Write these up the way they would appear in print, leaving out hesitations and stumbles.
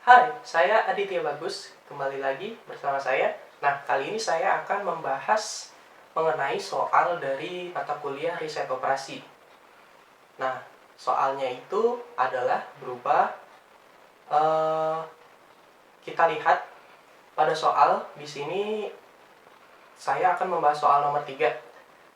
Hai, saya Aditya Bagus, kembali lagi bersama saya. Nah, kali ini saya akan membahas mengenai soal dari mata kuliah riset operasi. Nah, soalnya itu adalah berupa, kita lihat pada soal di sini saya akan membahas soal nomor 3.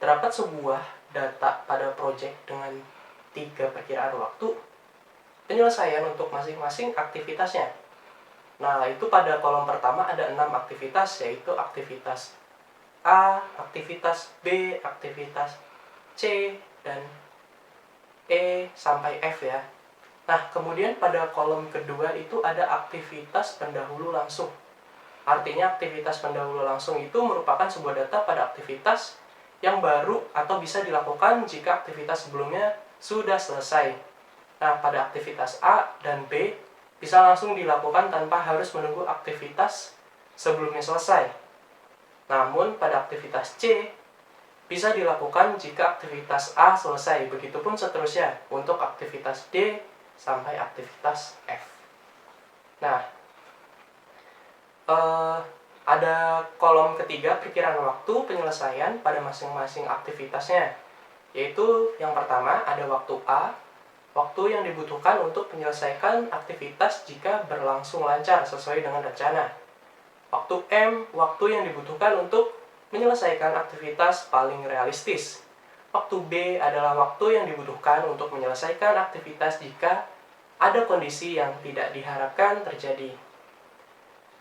Terdapat sebuah data pada proyek dengan 3 perkiraan waktu penyelesaian untuk masing-masing aktivitasnya. Nah, itu pada kolom pertama ada 6 aktivitas, yaitu aktivitas A, aktivitas B, aktivitas C, dan E sampai F ya. Nah, kemudian pada kolom kedua itu ada aktivitas pendahulu langsung. Artinya aktivitas pendahulu langsung itu merupakan sebuah data pada aktivitas yang baru atau bisa dilakukan jika aktivitas sebelumnya sudah selesai. Nah, pada aktivitas A dan B bisa langsung dilakukan tanpa harus menunggu aktivitas sebelumnya selesai. Namun, pada aktivitas C bisa dilakukan jika aktivitas A selesai, begitupun seterusnya untuk aktivitas D sampai aktivitas F. Nah, ada kolom ketiga perkiraan waktu penyelesaian pada masing-masing aktivitasnya, yaitu yang pertama ada waktu A, waktu yang dibutuhkan untuk menyelesaikan aktivitas jika berlangsung lancar sesuai dengan rencana. Waktu M, waktu yang dibutuhkan untuk menyelesaikan aktivitas paling realistis. Waktu B adalah waktu yang dibutuhkan untuk menyelesaikan aktivitas jika ada kondisi yang tidak diharapkan terjadi.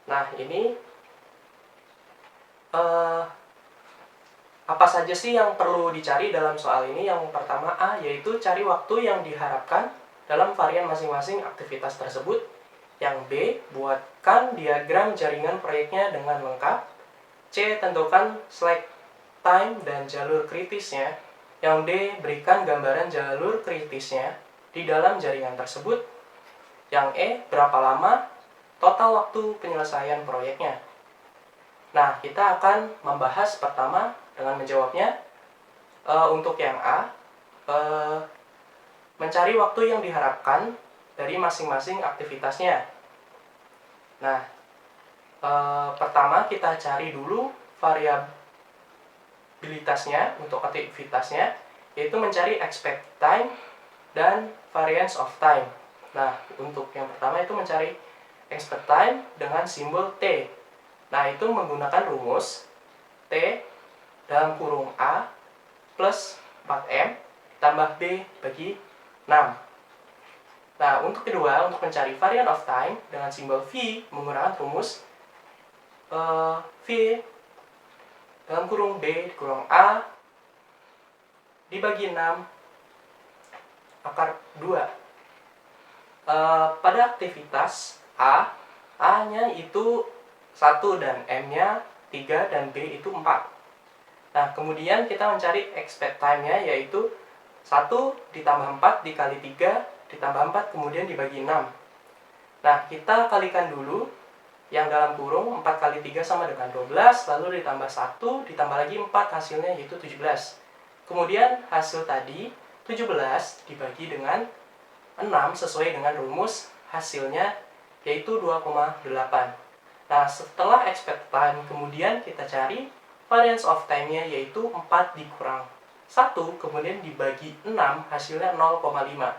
Nah, ini apa saja sih yang perlu dicari dalam soal ini? Yang pertama A, yaitu cari waktu yang diharapkan dalam varian masing-masing aktivitas tersebut. Yang B, buatkan diagram jaringan proyeknya dengan lengkap. C, tentukan slack time dan jalur kritisnya. Yang D, berikan gambaran jalur kritisnya di dalam jaringan tersebut. Yang E, berapa lama total waktu penyelesaian proyeknya. Nah, kita akan membahas pertama dengan menjawabnya. Untuk yang A, mencari waktu yang diharapkan dari masing-masing aktivitasnya. Nah, pertama kita cari dulu variabilitasnya untuk aktivitasnya, yaitu mencari expect time dan variance of time. Nah, untuk yang pertama itu mencari expect time dengan simbol T. Nah, itu menggunakan rumus T dalam kurung A plus 4M tambah B bagi 6. Nah, untuk kedua, untuk mencari variant of time dengan simbol V menggunakan rumus V dalam kurung B kurung A dibagi 6 akar 2. Pada aktivitas A, A-nya itu 1 dan M-nya 3 dan B itu 4. Nah, kemudian kita mencari expect time-nya, yaitu 1 ditambah 4 dikali 3 ditambah 4 kemudian dibagi 6. Nah, kita kalikan dulu yang dalam kurung 4 kali 3 sama dengan 12, lalu ditambah 1 ditambah lagi 4 hasilnya yaitu 17. Kemudian hasil tadi 17 dibagi dengan 6 sesuai dengan rumus hasilnya yaitu 2,8. Nah, setelah expect time kemudian kita cari variance of time-nya, yaitu 4 dikurang 1 kemudian dibagi 6 hasilnya 0,5.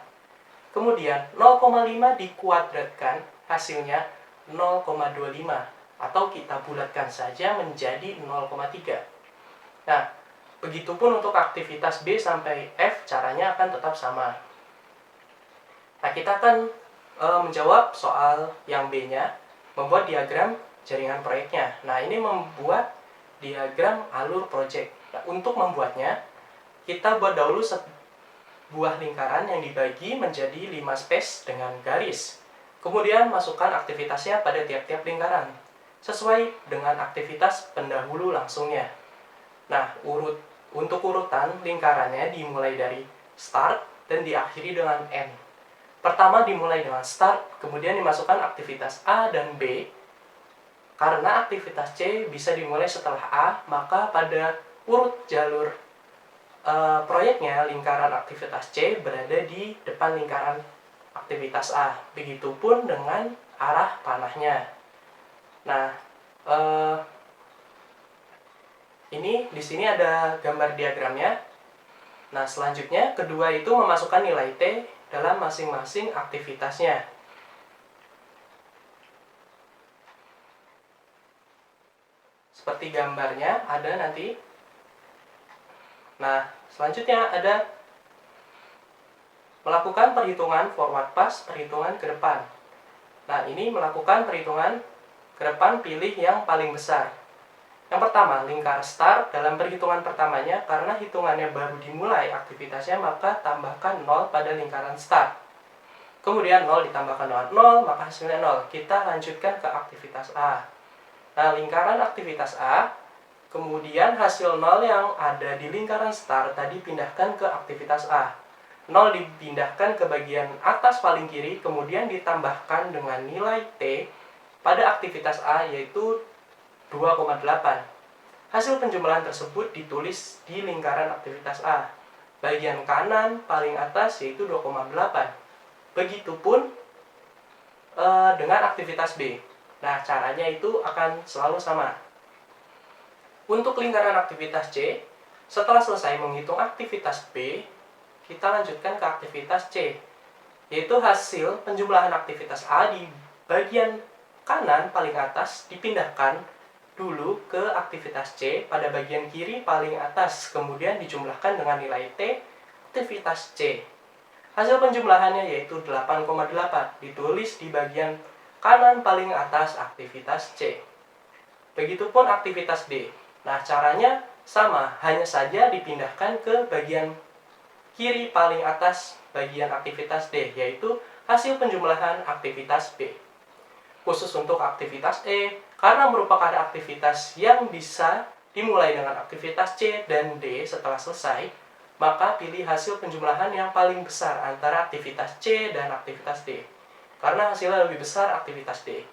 Kemudian 0,5 dikuadratkan hasilnya 0,25 atau kita bulatkan saja menjadi 0,3. Nah, begitupun untuk aktivitas B sampai F caranya akan tetap sama. Nah, kita akan menjawab soal yang B-nya, membuat diagram jaringan proyeknya. Nah, ini membuat diagram alur proyek. Nah, untuk membuatnya, kita buat dahulu sebuah lingkaran yang dibagi menjadi 5 space dengan garis. Kemudian masukkan aktivitasnya pada tiap-tiap lingkaran, sesuai dengan aktivitas pendahulu langsungnya. Nah, untuk urutan lingkarannya dimulai dari start dan diakhiri dengan end. Pertama dimulai dengan start, kemudian dimasukkan aktivitas A dan B. Karena aktivitas C bisa dimulai setelah A, maka pada urut jalur proyeknya lingkaran aktivitas C berada di depan lingkaran aktivitas A. Begitupun dengan arah bawahnya. Nah, ini di sini ada gambar diagramnya. Nah, selanjutnya kedua itu memasukkan nilai T dalam masing-masing aktivitasnya. Seperti gambarnya ada nanti. Nah, selanjutnya ada melakukan perhitungan forward pass, perhitungan ke depan. Nah, ini melakukan perhitungan ke depan, pilih yang paling besar. Yang pertama, lingkar start. Dalam perhitungan pertamanya, karena hitungannya baru dimulai aktivitasnya, maka tambahkan 0 pada lingkaran start. Kemudian 0 ditambahkan dengan 0, maka hasilnya 0. Kita lanjutkan ke aktivitas A. Nah, lingkaran aktivitas A, kemudian hasil 0 yang ada di lingkaran start tadi pindahkan ke aktivitas A. 0 dipindahkan ke bagian atas paling kiri, kemudian ditambahkan dengan nilai T pada aktivitas A, yaitu 2,8. Hasil penjumlahan tersebut ditulis di lingkaran aktivitas A. Bagian kanan paling atas yaitu 2,8. Begitupun dengan aktivitas B. Nah, caranya itu akan selalu sama. Untuk lingkaran aktivitas C, setelah selesai menghitung aktivitas B, kita lanjutkan ke aktivitas C, yaitu hasil penjumlahan aktivitas A di bagian kanan paling atas dipindahkan dulu ke aktivitas C pada bagian kiri paling atas, kemudian dijumlahkan dengan nilai T aktivitas C. Hasil penjumlahannya yaitu 8,8, ditulis di bagian kanan paling atas aktivitas C. Begitupun aktivitas D. Nah, caranya sama, hanya saja dipindahkan ke bagian kiri paling atas bagian aktivitas D, yaitu hasil penjumlahan aktivitas B. Khusus untuk aktivitas E, karena merupakan aktivitas yang bisa dimulai dengan aktivitas C dan D setelah selesai, maka pilih hasil penjumlahan yang paling besar antara aktivitas C dan aktivitas D. Karena hasilnya lebih besar aktivitas D,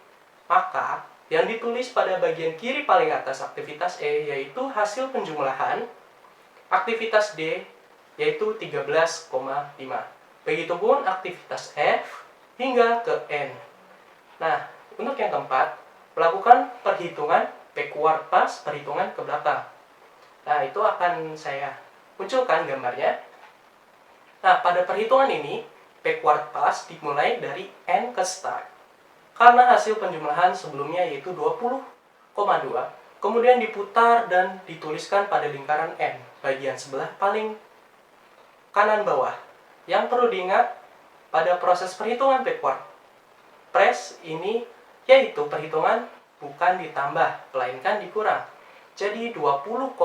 maka yang ditulis pada bagian kiri paling atas aktivitas E yaitu hasil penjumlahan aktivitas D, yaitu 13,5. Begitupun aktivitas F hingga ke N. Nah, untuk yang keempat, melakukan perhitungan backward pass, perhitungan ke belakang. Nah, itu akan saya munculkan gambarnya. Nah, pada perhitungan ini, backward pass dimulai dari N ke start. Karena hasil penjumlahan sebelumnya yaitu 20,2, kemudian diputar dan dituliskan pada lingkaran N, bagian sebelah paling kanan bawah. Yang perlu diingat pada proses perhitungan backward pass ini yaitu perhitungan bukan ditambah, melainkan dikurang. Jadi 20,2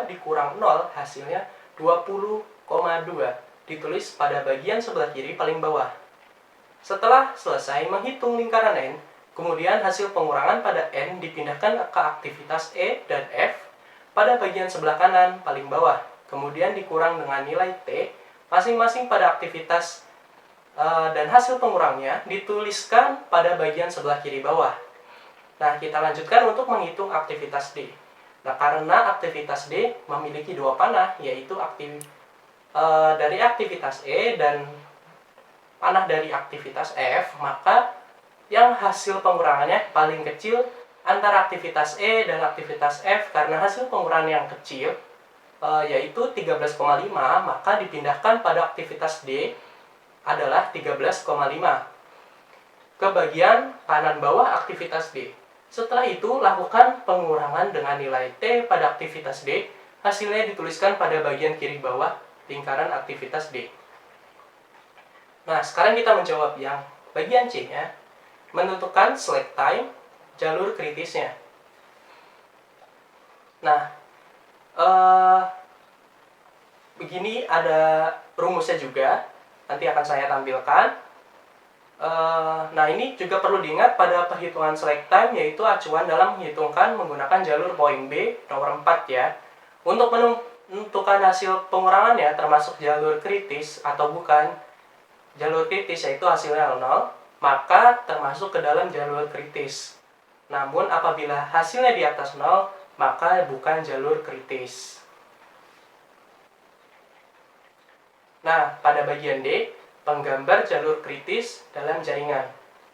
dikurang 0 hasilnya 20,2, ditulis pada bagian sebelah kiri paling bawah. Setelah selesai menghitung lingkaran N, kemudian hasil pengurangan pada N dipindahkan ke aktivitas E dan F pada bagian sebelah kanan paling bawah. Kemudian dikurang dengan nilai T masing-masing pada aktivitas dan hasil pengurangnya dituliskan pada bagian sebelah kiri bawah. Nah, kita lanjutkan untuk menghitung aktivitas D. Nah, karena aktivitas D memiliki dua panah, yaitu dari aktivitas E dan panah dari aktivitas F, maka yang hasil pengurangannya paling kecil antara aktivitas E dan aktivitas F, karena hasil pengurangan yang kecil yaitu 13,5, maka dipindahkan pada aktivitas D adalah 13,5 ke bagian kanan bawah aktivitas D. Setelah itu, lakukan pengurangan dengan nilai T pada aktivitas D. Hasilnya dituliskan pada bagian kiri bawah lingkaran aktivitas D. Nah, sekarang kita menjawab yang bagian C-nya. Menentukan select time, jalur kritisnya. Nah, begini ada rumusnya juga, nanti akan saya tampilkan. Nah, ini juga perlu diingat pada perhitungan select time, yaitu acuan dalam menghitungkan menggunakan jalur poin B nomor 4 ya. Untuk menentukan hasil pengurangannya termasuk jalur kritis atau bukan jalur kritis, yaitu hasilnya 0, maka termasuk ke dalam jalur kritis. Namun apabila hasilnya di atas 0, maka bukan jalur kritis. Nah, pada bagian D, penggambar jalur kritis dalam jaringan.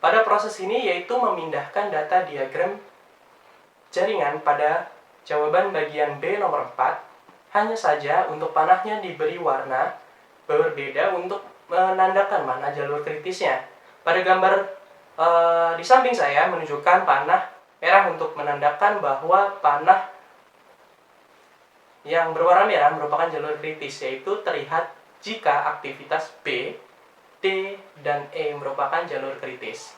Pada proses ini yaitu memindahkan data diagram jaringan pada jawaban bagian B nomor 4. Hanya saja untuk panahnya diberi warna berbeda untuk menandakan mana jalur kritisnya. Pada gambar di samping saya menunjukkan panah merah untuk menandakan bahwa panah yang berwarna merah merupakan jalur kritis, yaitu terlihat jika aktivitas B, D, dan E merupakan jalur kritis.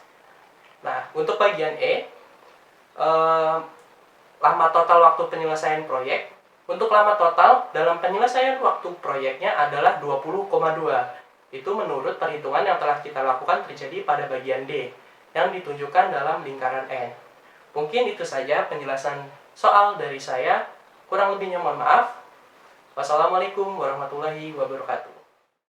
Nah, untuk bagian E, lama total waktu penyelesaian proyek. Untuk lama total dalam penyelesaian waktu proyeknya adalah 20,2. Itu menurut perhitungan yang telah kita lakukan terjadi pada bagian D, yang ditunjukkan dalam lingkaran N. Mungkin itu saja penjelasan soal dari saya. Kurang lebihnya mohon maaf. Wassalamualaikum warahmatullahi wabarakatuh.